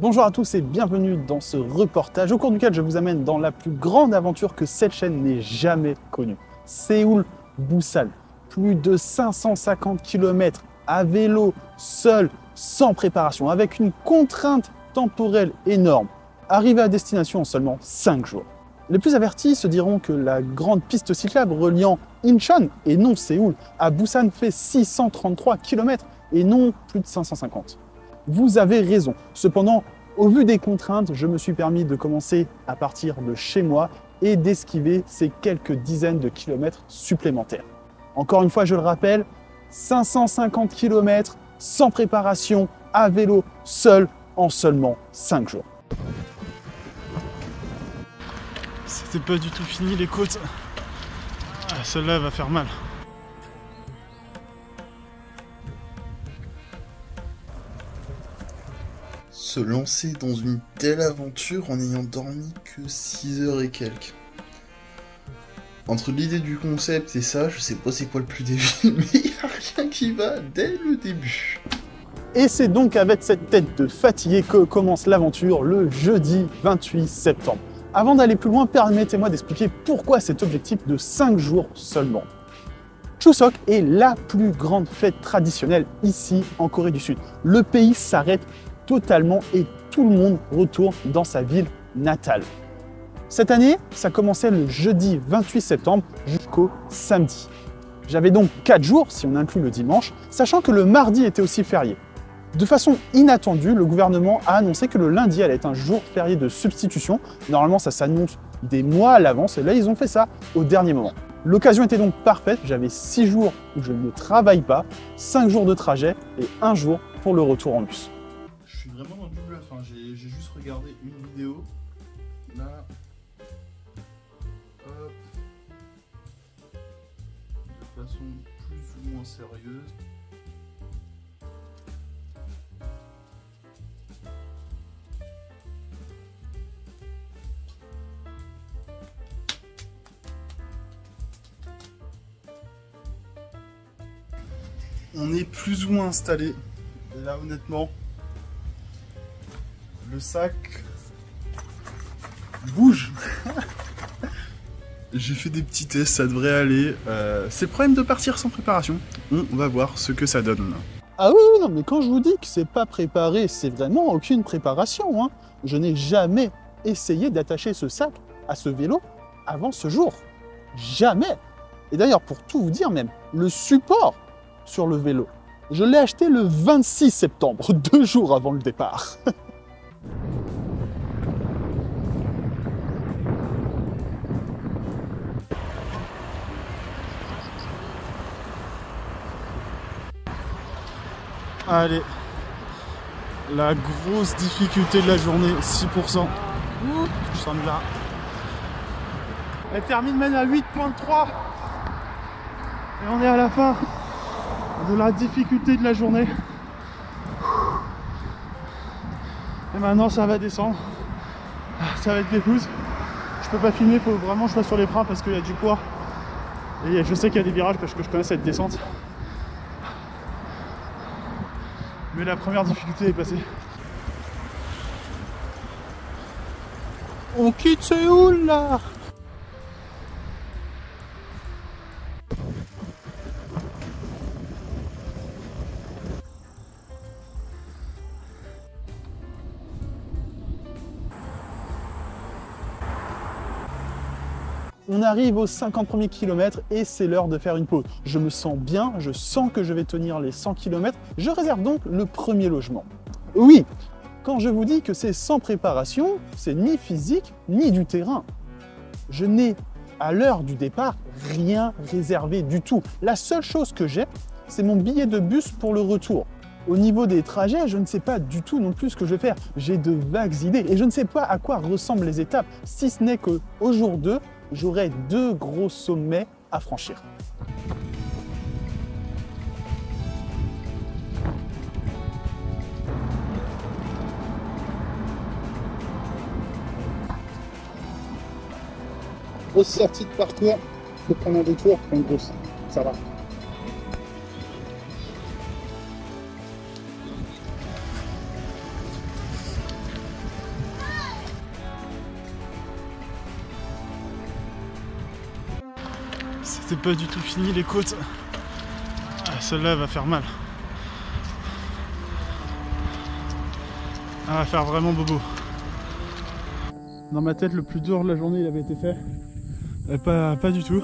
Bonjour à tous et bienvenue dans ce reportage au cours duquel je vous amène dans la plus grande aventure que cette chaîne n'ait jamais connue. Séoul-Busan, plus de 550 km à vélo, seul, sans préparation, avec une contrainte temporelle énorme. Arrivé à destination en seulement 5 jours. Les plus avertis se diront que la grande piste cyclable reliant Incheon et non Séoul à Busan fait 633 km et non plus de 550. Vous avez raison. Cependant, au vu des contraintes, je me suis permis de commencer à partir de chez moi et d'esquiver ces quelques dizaines de kilomètres supplémentaires. Encore une fois, je le rappelle, 550 km sans préparation, à vélo, seul, en seulement 5 jours. C'était pas du tout fini les côtes. Ah, celle-là va faire mal. Se lancer dans une telle aventure en n'ayant dormi que 6 heures et quelques. Entre l'idée du concept et ça, je sais pas c'est quoi le plus débile, mais il n'y a rien qui va dès le début. Et c'est donc avec cette tête de fatigué que commence l'aventure le jeudi 28 septembre. Avant d'aller plus loin, permettez-moi d'expliquer pourquoi cet objectif de 5 jours seulement. Chuseok est la plus grande fête traditionnelle ici en Corée du Sud. Le pays s'arrête totalement et tout le monde retourne dans sa ville natale. Cette année, ça commençait le jeudi 28 septembre jusqu'au samedi. J'avais donc 4 jours, si on inclut le dimanche, sachant que le mardi était aussi férié. De façon inattendue, le gouvernement a annoncé que le lundi allait être un jour férié de substitution. Normalement, ça s'annonce des mois à l'avance et là, ils ont fait ça au dernier moment. L'occasion était donc parfaite, j'avais 6 jours où je ne travaille pas, 5 jours de trajet et 1 jour pour le retour en bus. Je suis vraiment dans du bluff, hein. J'ai juste regardé une vidéo. Là. Hop. De façon plus ou moins sérieuse. On est plus ou moins installé. Et là, honnêtement, le sac bouge. J'ai fait des petits tests, ça devrait aller. C'est le problème de partir sans préparation. On va voir ce que ça donne. Ah oui, non, mais quand je vous dis que c'est pas préparé, c'est vraiment aucune préparation, hein. Je n'ai jamais essayé d'attacher ce sac à ce vélo avant ce jour. Jamais. Et d'ailleurs, pour tout vous dire même, le support sur le vélo, je l'ai acheté le 26 septembre, 2 jours avant le départ. Allez, la grosse difficulté de la journée, 6%. Je sens là. Elle termine même à 8,3. Et on est à la fin de la difficulté de la journée. Et maintenant ça va descendre. Ça va être des pouces. Je peux pas filmer, il faut vraiment que je sois sur les bras parce qu'il y a du poids. Et je sais qu'il y a des virages parce que je connais cette descente. Mais la première difficulté est passée. On quitte Séoul là! On arrive aux 50 premiers kilomètres et c'est l'heure de faire une pause. Je me sens bien, je sens que je vais tenir les 100 km. Je réserve donc le premier logement. Oui, quand je vous dis que c'est sans préparation, c'est ni physique ni du terrain. Je n'ai, à l'heure du départ, rien réservé du tout. La seule chose que j'ai, c'est mon billet de bus pour le retour. Au niveau des trajets, je ne sais pas du tout non plus ce que je vais faire. J'ai de vagues idées et je ne sais pas à quoi ressemblent les étapes, si ce n'est qu'au jour 2, j'aurai 2 gros sommets à franchir. Grosse sortie de parcours, il faut prendre un détour pour une grosse, ça va. C'était pas du tout fini les côtes. Ah, celle-là va faire mal. Elle va faire vraiment bobo. Dans ma tête, le plus dur de la journée, il avait été fait. Pas du tout.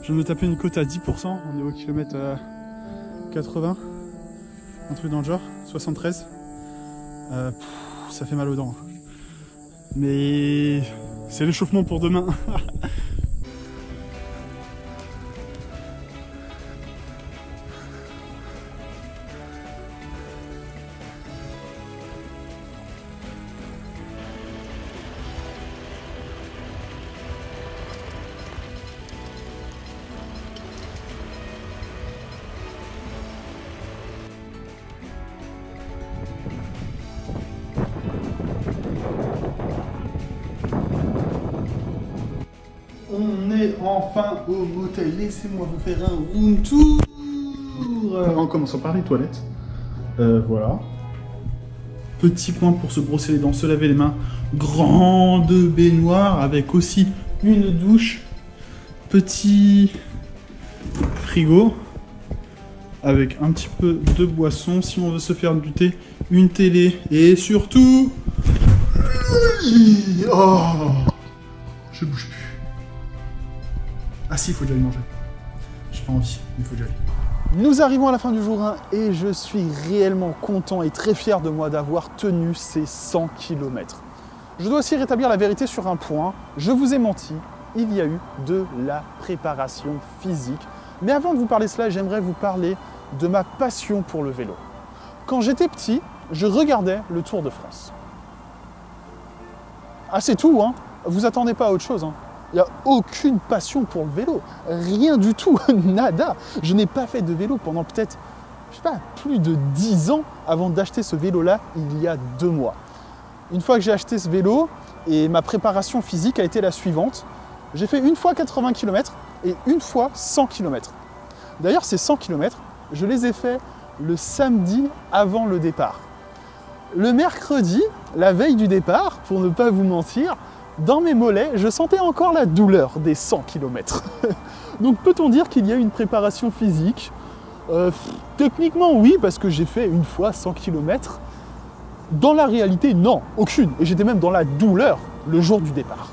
Je viens de me taper une côte à 10%. On est au kilomètre 80. Un truc dans le genre. 73. Ça fait mal aux dents. Mais c'est l'échauffement pour demain. On est enfin au motel, laissez-moi vous faire un room tour. En commençant par les toilettes. Voilà. Petit point pour se brosser les dents, se laver les mains. Grande baignoire avec aussi une douche. Petit frigo avec un petit peu de boisson si on veut se faire du thé, une télé et surtout... Oh, je bouge plus. Ah si, il faut que j'aille manger. J'ai pas envie, mais il faut que j'aille. Nous arrivons à la fin du jour 1 et je suis réellement content et très fier de moi d'avoir tenu ces 100 km. Je dois aussi rétablir la vérité sur un point. Je vous ai menti, il y a eu de la préparation physique. Mais avant de vous parler de cela, j'aimerais vous parler de ma passion pour le vélo. Quand j'étais petit, je regardais le Tour de France. Ah c'est tout, hein. Vous attendez pas à autre chose, hein. Il n'y a aucune passion pour le vélo, rien du tout, nada. Je n'ai pas fait de vélo pendant peut-être, je sais pas, plus de 10 ans avant d'acheter ce vélo-là il y a 2 mois. Une fois que j'ai acheté ce vélo, et ma préparation physique a été la suivante, j'ai fait une fois 80 km et une fois 100 km. D'ailleurs, ces 100 km, je les ai faits le samedi avant le départ. Le mercredi, la veille du départ, pour ne pas vous mentir, dans mes mollets, je sentais encore la douleur des 100 km. Donc peut-on dire qu'il y a une préparation physique? Techniquement oui, parce que j'ai fait une fois 100 km. Dans la réalité, non, aucune. Et j'étais même dans la douleur le jour du départ.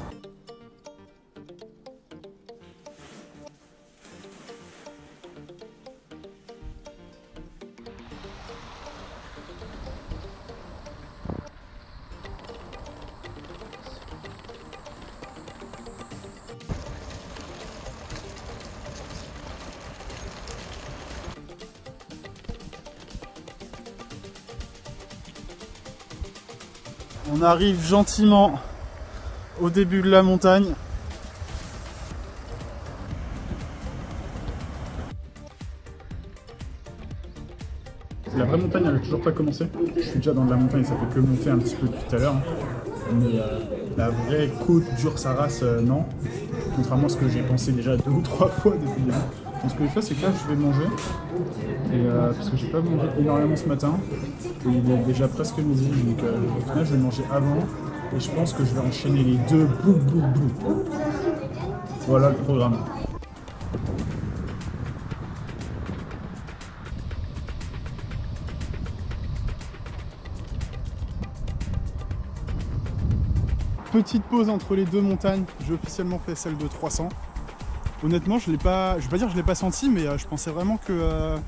On arrive gentiment au début de la montagne. La vraie montagne, elle n'a toujours pas commencé. Je suis déjà dans de la montagne, ça fait que monter un petit peu depuis tout à l'heure. Mais la vraie côte dure sa race, non. Contrairement à ce que j'ai pensé déjà 2 ou 3 fois depuis le début. Donc ce que je vais faire, c'est que là, je vais manger. Parce que j'ai pas mangé énormément ce matin. Et il est déjà presque midi. Donc au final, je vais manger avant. Et je pense que je vais enchaîner les 2 boum boum boum. Voilà le programme. Petite pause entre les 2 montagnes, j'ai officiellement fait celle de 300. Honnêtement, je vais pas dire que je l'ai pas senti, mais je pensais vraiment que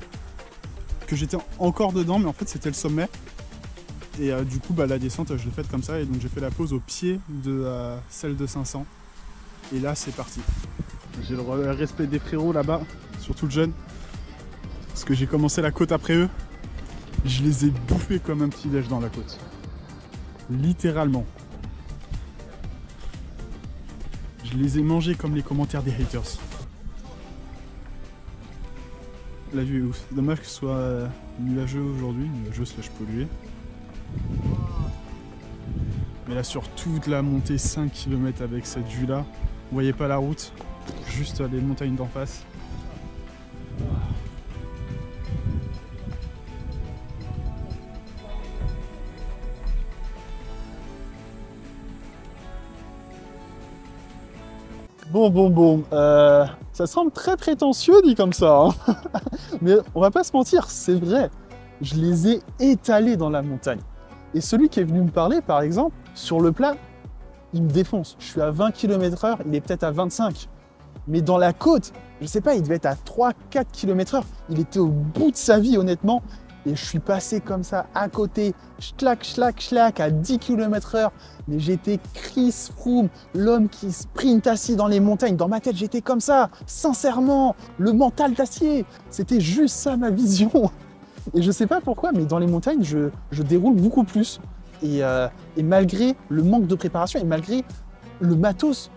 j'étais encore dedans, mais en fait c'était le sommet. Et du coup, la descente, je l'ai faite comme ça, et donc j'ai fait la pause au pied de celle de 500. Et là, c'est parti. J'ai le respect des frérots là-bas, surtout le jeune, parce que j'ai commencé la côte après eux. Je les ai bouffés comme un petit déj dans la côte. Littéralement. Je les ai mangés comme les commentaires des haters. La vue est ouf. C'est dommage que ce soit nuageux aujourd'hui, nuageux slash pollué. Mais là sur toute la montée 5 km avec cette vue là, vous voyez pas la route, juste les montagnes d'en face. Bon, ça semble très prétentieux dit comme ça, hein. Mais on va pas se mentir, c'est vrai. Je les ai étalés dans la montagne. Et celui qui est venu me parler, par exemple, sur le plat, il me défonce. Je suis à 20 km/h, il est peut-être à 25. Mais dans la côte, je sais pas, il devait être à 3-4 km/h. Il était au bout de sa vie, honnêtement. Et je suis passé comme ça, à côté, schlac, à 10 km/h. Mais j'étais Chris Froome, l'homme qui sprint assis dans les montagnes. Dans ma tête, j'étais comme ça, sincèrement, le mental d'acier. C'était juste ça, ma vision. Et je sais pas pourquoi, mais dans les montagnes, je déroule beaucoup plus. Et malgré le manque de préparation, et malgré le matos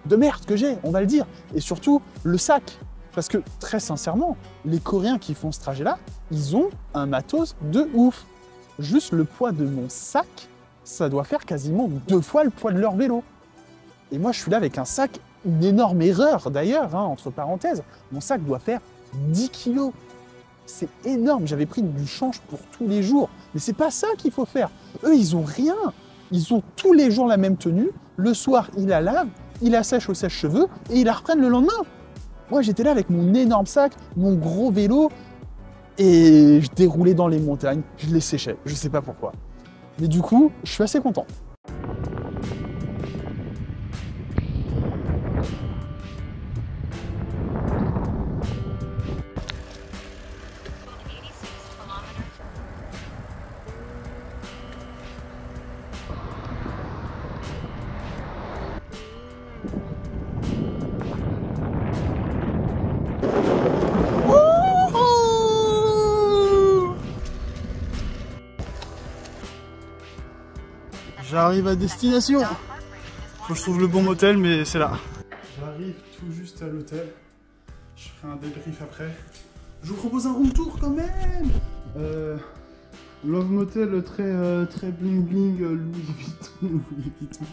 de merde que j'ai, on va le dire, et surtout le sac. Parce que, très sincèrement, les Coréens qui font ce trajet-là, ils ont un matos de ouf. Juste le poids de mon sac, ça doit faire quasiment 2 fois le poids de leur vélo. Et moi, je suis là avec un sac, une énorme erreur d'ailleurs, hein, entre parenthèses. Mon sac doit faire 10 kilos. C'est énorme, j'avais pris du change pour tous les jours. Mais c'est pas ça qu'il faut faire. Eux, ils ont rien. Ils ont tous les jours la même tenue. Le soir, ils la lavent, ils la sèchent au sèche-cheveux et ils la reprennent le lendemain. Moi, j'étais là avec mon énorme sac, mon gros vélo, et je déroulais dans les montagnes, je les séchais, je sais pas pourquoi. Mais du coup, je suis assez content. J'arrive à destination. Faut que je trouve le bon motel, mais c'est là. J'arrive tout juste à l'hôtel. Je ferai un débrief après. Je vous propose un room tour quand même. Love Motel très bling bling, Louis Vuitton.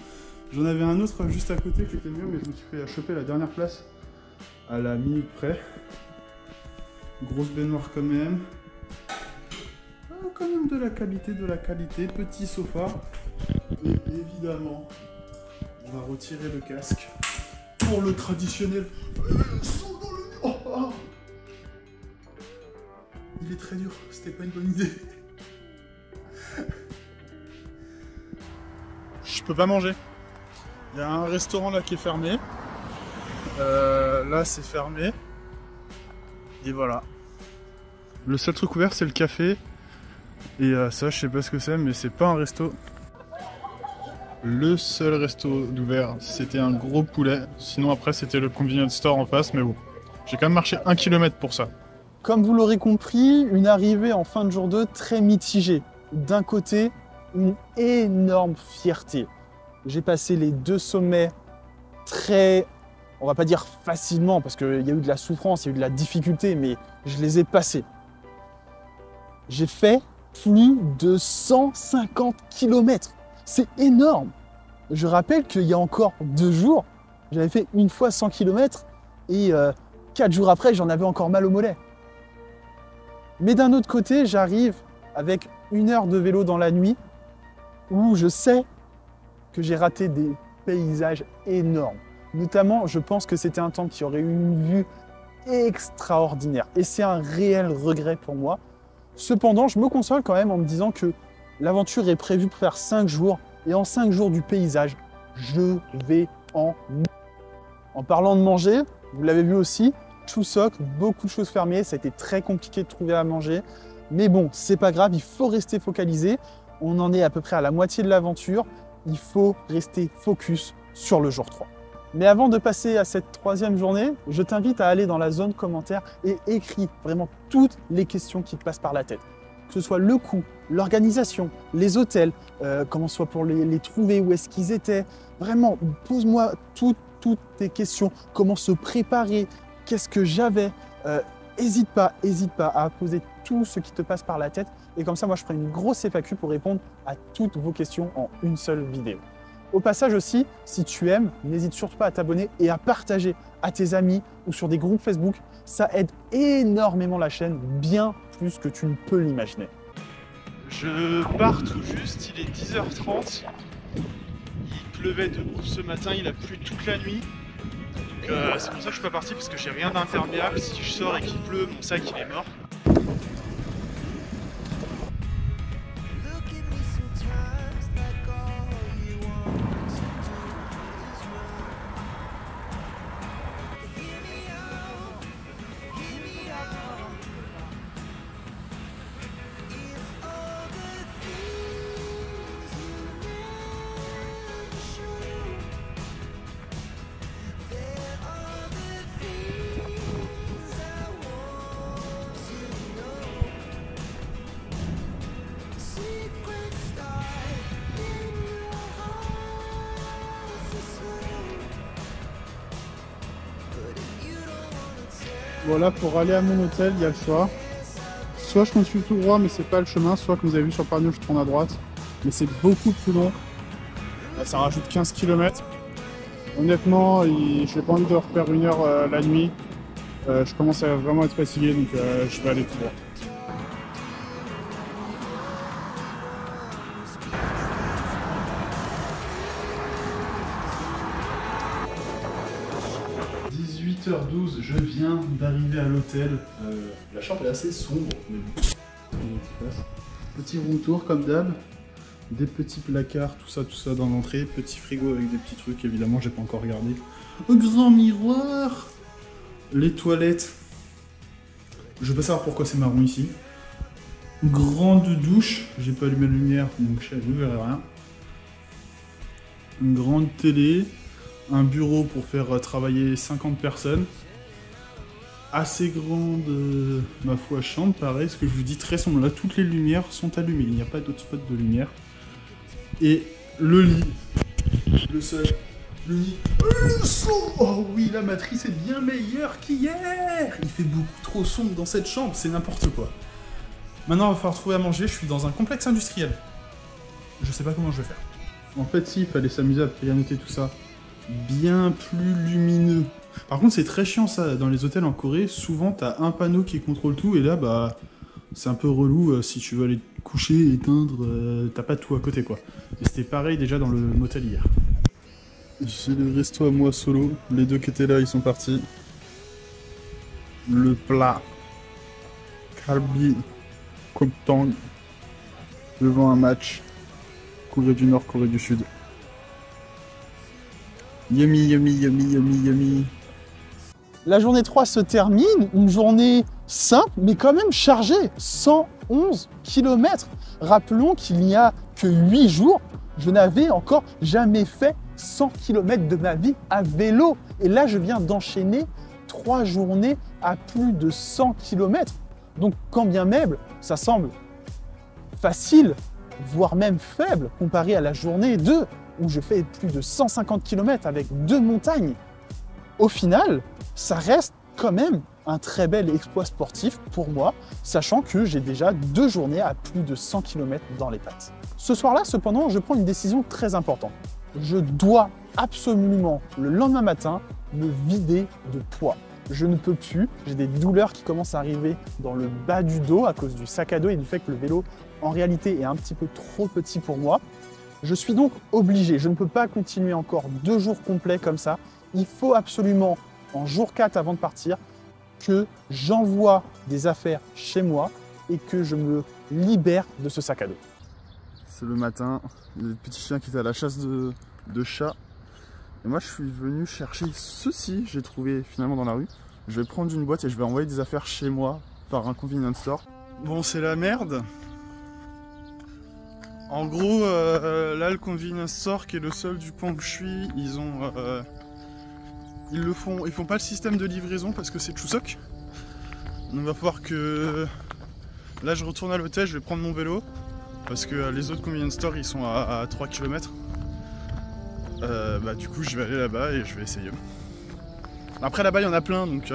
J'en avais un autre juste à côté qui était mieux, mais je me suis fait choper la dernière place à la minute près. Grosse baignoire quand même. Quand même de la qualité, petit sofa. Et évidemment, on va retirer le casque pour le traditionnel saut dans le... Oh. Il est très dur, c'était pas une bonne idée. Je peux pas manger. Il y a un restaurant là qui est fermé. Là c'est fermé. Et voilà. Le seul truc ouvert c'est le café. Et ça je sais pas ce que c'est, mais c'est pas un resto. Le seul resto d'ouvert c'était un gros poulet. Sinon après c'était le convenience store en face, mais bon. J'ai quand même marché 1 km pour ça. Comme vous l'aurez compris, une arrivée en fin de jour 2 très mitigée. D'un côté, une énorme fierté. J'ai passé les 2 sommets très, on va pas dire facilement, parce qu'il y a eu de la souffrance, il y a eu de la difficulté, mais je les ai passés. J'ai fait plus de 150 km. C'est énorme. Je rappelle qu'il y a encore 2 jours, j'avais fait une fois 100 km et 4 jours après, j'en avais encore mal au mollet. Mais d'un autre côté, j'arrive avec 1 heure de vélo dans la nuit où je sais que j'ai raté des paysages énormes. Notamment, je pense que c'était un temps qui aurait eu une vue extraordinaire. Et c'est un réel regret pour moi. Cependant, je me console quand même en me disant que l'aventure est prévue pour faire 5 jours. Et en 5 jours du paysage, je vais en parlant de manger, vous l'avez vu aussi, Chuseok, beaucoup de choses fermées, ça a été très compliqué de trouver à manger. Mais bon, c'est pas grave, il faut rester focalisé. On en est à peu près à la moitié de l'aventure. Il faut rester focus sur le jour 3. Mais avant de passer à cette 3e journée, je t'invite à aller dans la zone commentaire et écris vraiment toutes les questions qui te passent par la tête. Que ce soit le coût, l'organisation, les hôtels, comment soit pour les trouver, où est-ce qu'ils étaient. Vraiment, pose-moi toutes tes questions. Comment se préparer, qu'est-ce que j'avais. N'hésite pas à poser tout ce qui te passe par la tête. Et comme ça, moi, je ferai une grosse FAQ pour répondre à toutes vos questions en une seule vidéo. Au passage aussi, si tu aimes, n'hésite surtout pas à t'abonner et à partager à tes amis ou sur des groupes Facebook. Ça aide énormément la chaîne, bien plus que tu ne peux l'imaginer. Je pars tout juste, il est 10h30. Il pleuvait de ouf ce matin, il a plu toute la nuit. Donc c'est pour ça que je suis pas parti, parce que j'ai rien d'imperméable. Si je sors et qu'il pleut, mon sac il est mort. Voilà, pour aller à mon hôtel, il y a le choix. Soit je continue tout droit, mais c'est pas le chemin, soit comme vous avez vu sur le panneau, je tourne à droite. Mais c'est beaucoup plus long. Là, ça rajoute 15 km. Honnêtement, je n'ai pas envie de refaire 1 heure la nuit. Je commence à vraiment être fatigué, donc je vais aller tout droit. h 12, je viens d'arriver à l'hôtel. La chambre est assez sombre, mais bon. Petit room tour comme d'hab. Des petits placards, tout ça dans l'entrée. Petit frigo avec des petits trucs, évidemment, j'ai pas encore regardé. Un grand miroir. Les toilettes. Je veux pas savoir pourquoi c'est marron ici. Grande douche. J'ai pas allumé la lumière, donc vous verrez rien. Une grande télé. Un bureau pour faire travailler 50 personnes. Assez grande, ma foi, chambre, pareil, ce que je vous dis, très sombre. Là, toutes les lumières sont allumées, il n'y a pas d'autres spots de lumière. Et le lit, le seul, le lit, le son. Oh oui, la matrice est bien meilleure qu'hier. Il fait beaucoup trop sombre dans cette chambre, c'est n'importe quoi. Maintenant, il va falloir trouver à manger, je suis dans un complexe industriel. Je sais pas comment je vais faire. En fait, si, il fallait s'amuser à pianoter tout ça. Bien plus lumineux. Par contre, c'est très chiant ça, dans les hôtels en Corée, souvent t'as un panneau qui contrôle tout, et là, bah, c'est un peu relou, si tu veux aller te coucher, éteindre, t'as pas tout à côté, quoi. Et c'était pareil déjà dans le motel hier. J'ai le resto à moi solo, les deux qui étaient là, ils sont partis. Le plat, Kalbi Koptang, devant un match, Corée du Nord, Corée du Sud. Yummy, yummy, yummy, yummy, yummy. La journée 3 se termine, une journée simple, mais quand même chargée. 111 km. Rappelons qu'il n'y a que 8 jours, je n'avais encore jamais fait 100 km de ma vie à vélo. Et là, je viens d'enchaîner 3 journées à plus de 100 km. Donc, quand bien même, ça semble facile, voire même faible, comparé à la journée 2, où je fais plus de 150 km avec 2 montagnes. Au final, ça reste quand même un très bel exploit sportif pour moi, sachant que j'ai déjà 2 journées à plus de 100 km dans les pattes. Ce soir-là, cependant, je prends une décision très importante. Je dois absolument, le lendemain matin, me vider de poids. Je ne peux plus, j'ai des douleurs qui commencent à arriver dans le bas du dos à cause du sac à dos et du fait que le vélo, en réalité, est un petit peu trop petit pour moi. Je suis donc obligé, je ne peux pas continuer encore 2 jours complets comme ça. Il faut absolument, en jour 4 avant de partir, que j'envoie des affaires chez moi et que je me libère de ce sac à dos. C'est le matin, il y a des petits chiens qui étaient à la chasse de chats. Et moi je suis venu chercher ceci, j'ai trouvé finalement dans la rue. Je vais prendre une boîte et je vais envoyer des affaires chez moi par un convenience store. Bon, c'est la merde. En gros, là, le convenience store, qui est le seul du coin où je suis, ils font pas le système de livraison parce que c'est Chuseok. Donc, il va falloir que... Là, je retourne à l'hôtel, je vais prendre mon vélo parce que les autres convenience stores, ils sont à 3 km. Du coup, je vais aller là-bas et je vais essayer. Après, là-bas, il y en a plein, donc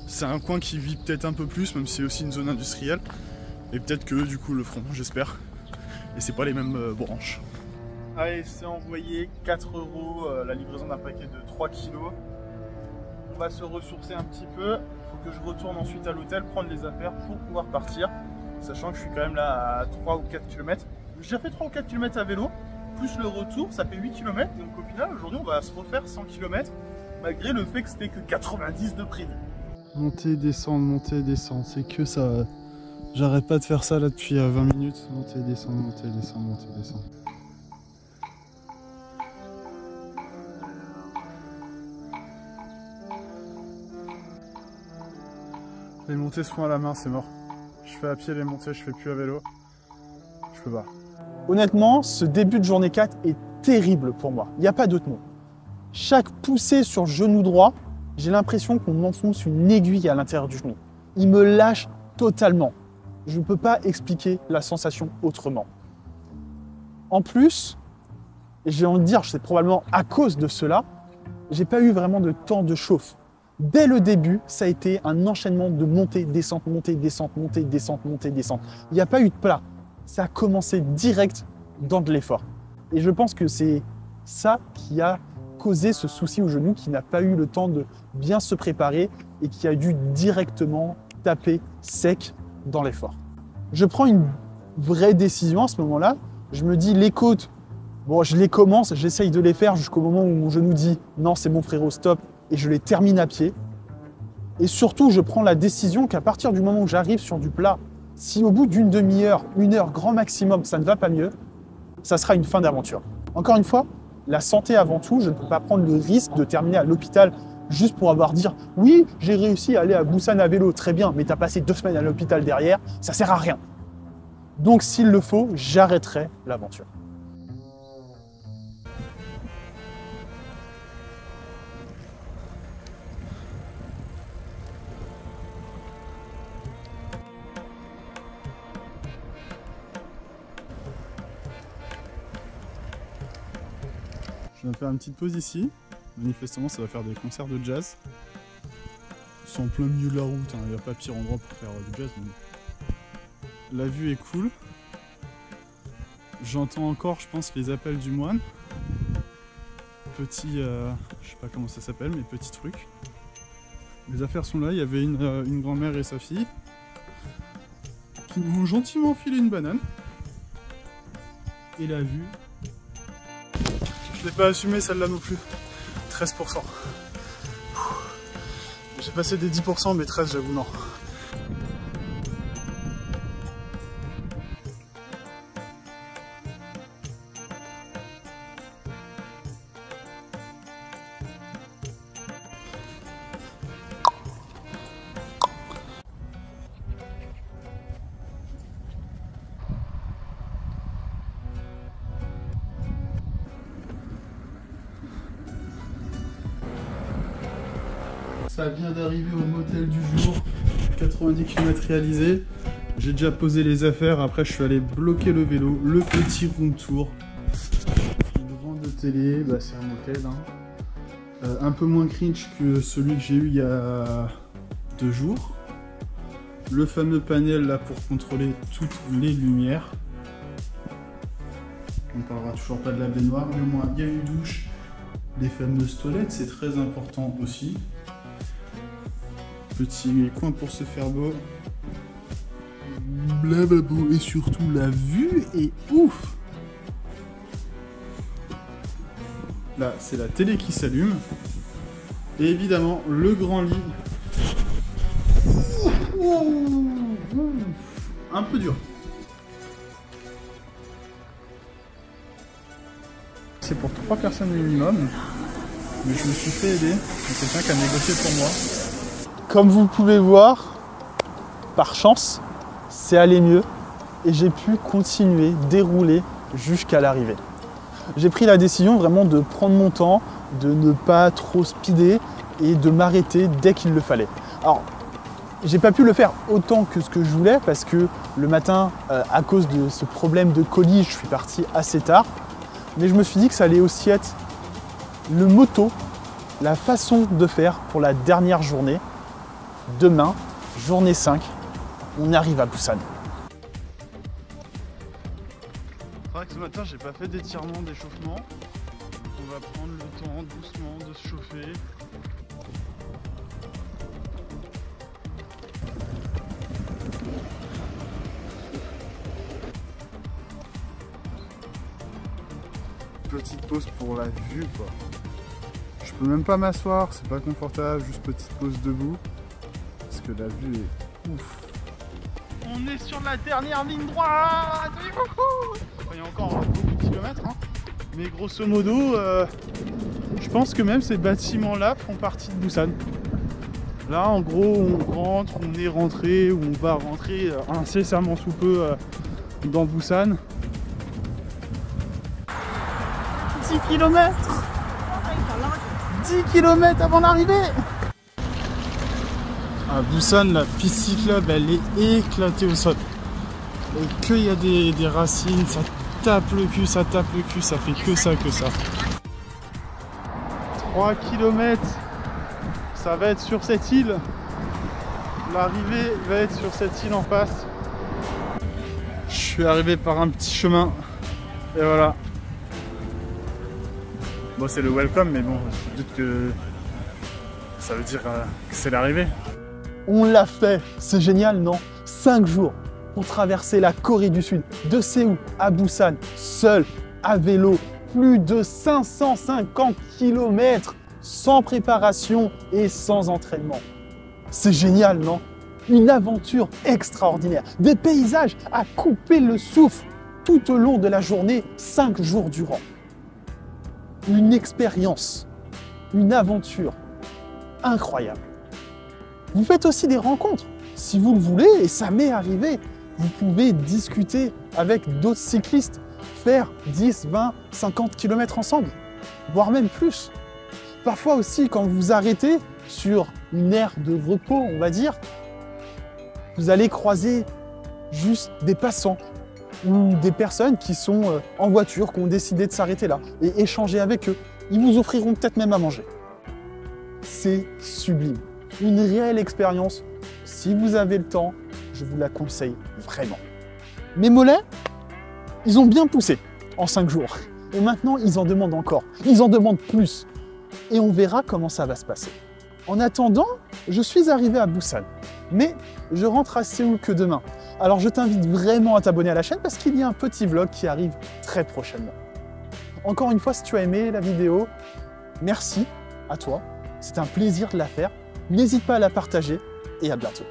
c'est un coin qui vit peut-être un peu plus, même si c'est aussi une zone industrielle. Et peut-être que du coup, le feront, j'espère. Et c'est pas les mêmes branches. Allez, c'est envoyé, 4 € la livraison d'un paquet de 3 kg. On va se ressourcer un petit peu. Il faut que je retourne ensuite à l'hôtel, prendre les affaires pour pouvoir partir. Sachant que je suis quand même là à 3 ou 4 km. J'ai déjà fait 3 ou 4 km à vélo, plus le retour, ça fait 8 km. Donc au final, aujourd'hui, on va se refaire 100 km. malgré le fait que c'était que 90 de prévu. Monter, descendre, c'est que ça. J'arrête pas de faire ça là depuis 20 minutes. Monter, descendre, monter, descendre, monter, descendre. Les montées se font à la main, c'est mort. Je fais à pied les montées, je fais plus à vélo. Je peux pas. Honnêtement, ce début de journée 4 est terrible pour moi. Il n'y a pas d'autre mot. Chaque poussée sur le genou droit, j'ai l'impression qu'on m'enfonce une aiguille à l'intérieur du genou. Il me lâche totalement. Je ne peux pas expliquer la sensation autrement. En plus, j'ai envie de dire, c'est probablement à cause de cela, j'ai pas eu vraiment de temps de chauffe. Dès le début, ça a été un enchaînement de montée, descente, montée, descente, montée, descente, montée, descente. Il n'y a pas eu de plat. Ça a commencé direct dans de l'effort. Et je pense que c'est ça qui a causé ce souci au genou, qui n'a pas eu le temps de bien se préparer et qui a dû directement taper sec dans l'effort. Je prends une vraie décision à ce moment-là. Je me dis, les côtes, bon, je les commence, j'essaye de les faire jusqu'au moment où mon genou dit « Non, c'est mon frérot, stop !» et je les termine à pied. Et surtout, je prends la décision qu'à partir du moment où j'arrive sur du plat, si au bout d'une demi-heure, 1 heure, grand maximum, ça ne va pas mieux, ça sera une fin d'aventure. Encore une fois, la santé avant tout, je ne peux pas prendre le risque de terminer à l'hôpital juste pour avoir dire « Oui, j'ai réussi à aller à Busan à vélo, très bien, mais tu as passé 2 semaines à l'hôpital derrière, ça sert à rien. » Donc s'il le faut, j'arrêterai l'aventure. Je vais faire une petite pause ici. Manifestement, ça va faire des concerts de jazz. C'est en plein milieu de la route, il n'y a pas pire endroit pour faire du jazz. Mais... la vue est cool. J'entends encore, je pense, les appels du moine. Petit, je sais pas comment ça s'appelle, mais petit truc. Les affaires sont là, il y avait une grand-mère et sa fille qui m'ont gentiment filé une banane. Et la vue... je l'ai pas assumé celle-là non plus. 13%. J'ai passé des 10%, mais 13 j'avoue non. Ça vient d'arriver au motel du jour, 90 km réalisés. J'ai déjà posé les affaires, après je suis allé bloquer le vélo, le petit room tour. Le vent de télé, bah c'est un motel. Hein. Un peu moins cringe que celui que j'ai eu il y a 2 jours. Le fameux panel là pour contrôler toutes les lumières. On parlera toujours pas de la baignoire, mais au moins il y a une douche. Les fameuses toilettes, c'est très important aussi. Petit coin pour se faire beau. Lavabo et surtout la vue est ouf. Là, c'est la télé qui s'allume. Et évidemment, le grand lit. Un peu dur. C'est pour 3 personnes minimum. Mais je me suis fait aider. C'est quelqu'un qui a négocié pour moi. Comme vous pouvez voir, par chance, c'est allé mieux et j'ai pu continuer, dérouler jusqu'à l'arrivée. J'ai pris la décision vraiment de prendre mon temps, de ne pas trop speeder et de m'arrêter dès qu'il le fallait. Alors, j'ai pas pu le faire autant que ce que je voulais parce que le matin, à cause de ce problème de colis, je suis parti assez tard. Mais je me suis dit que ça allait aussi être le motto, la façon de faire pour la dernière journée. Demain, journée 5, on arrive à Busan. C'est vrai que ce matin, j'ai pas fait d'étirement, d'échauffement. On va prendre le temps doucement de se chauffer. Petite pause pour la vue, quoi. Je peux même pas m'asseoir, c'est pas confortable, juste petite pause debout. Parce que la vue est ouf. On est sur la dernière ligne droite. Il y a encore beaucoup de kilomètres, hein. Mais grosso modo, je pense que même ces bâtiments-là font partie de Busan. Là, en gros, on rentre, on est rentré, ou on va rentrer incessamment sous peu dans Busan. 10 km 10 km avant l'arrivée. À Busan, la piste cyclable, elle est éclatée au sol. Et qu'il y a des racines, ça tape le cul, ça fait que ça. 3 km, ça va être sur cette île. L'arrivée va être sur cette île en face. Je suis arrivé par un petit chemin. Et voilà. Bon, c'est le welcome, mais bon, je doute que ça veut dire que c'est l'arrivée. On l'a fait, c'est génial, non? 5 jours pour traverser la Corée du Sud, de Séoul à Busan, seul, à vélo, plus de 550 km, sans préparation et sans entraînement. C'est génial, non? Une aventure extraordinaire, des paysages à couper le souffle tout au long de la journée, 5 jours durant. Une expérience, une aventure incroyable. Vous faites aussi des rencontres, si vous le voulez, et ça m'est arrivé. Vous pouvez discuter avec d'autres cyclistes, faire 10, 20, 50 km ensemble, voire même plus. Parfois aussi, quand vous vous arrêtez sur une aire de repos, on va dire, vous allez croiser juste des passants ou des personnes qui sont en voiture, qui ont décidé de s'arrêter là et échanger avec eux. Ils vous offriront peut-être même à manger. C'est sublime. Une réelle expérience. Si vous avez le temps, je vous la conseille vraiment. Mes mollets, ils ont bien poussé en 5 jours. Et maintenant, ils en demandent encore. Ils en demandent plus. Et on verra comment ça va se passer. En attendant, je suis arrivé à Busan. Mais je rentre à Séoul que demain. Alors je t'invite vraiment à t'abonner à la chaîne parce qu'il y a un petit vlog qui arrive très prochainement. Encore une fois, si tu as aimé la vidéo, merci à toi. C'est un plaisir de la faire. N'hésite pas à la partager et à bientôt.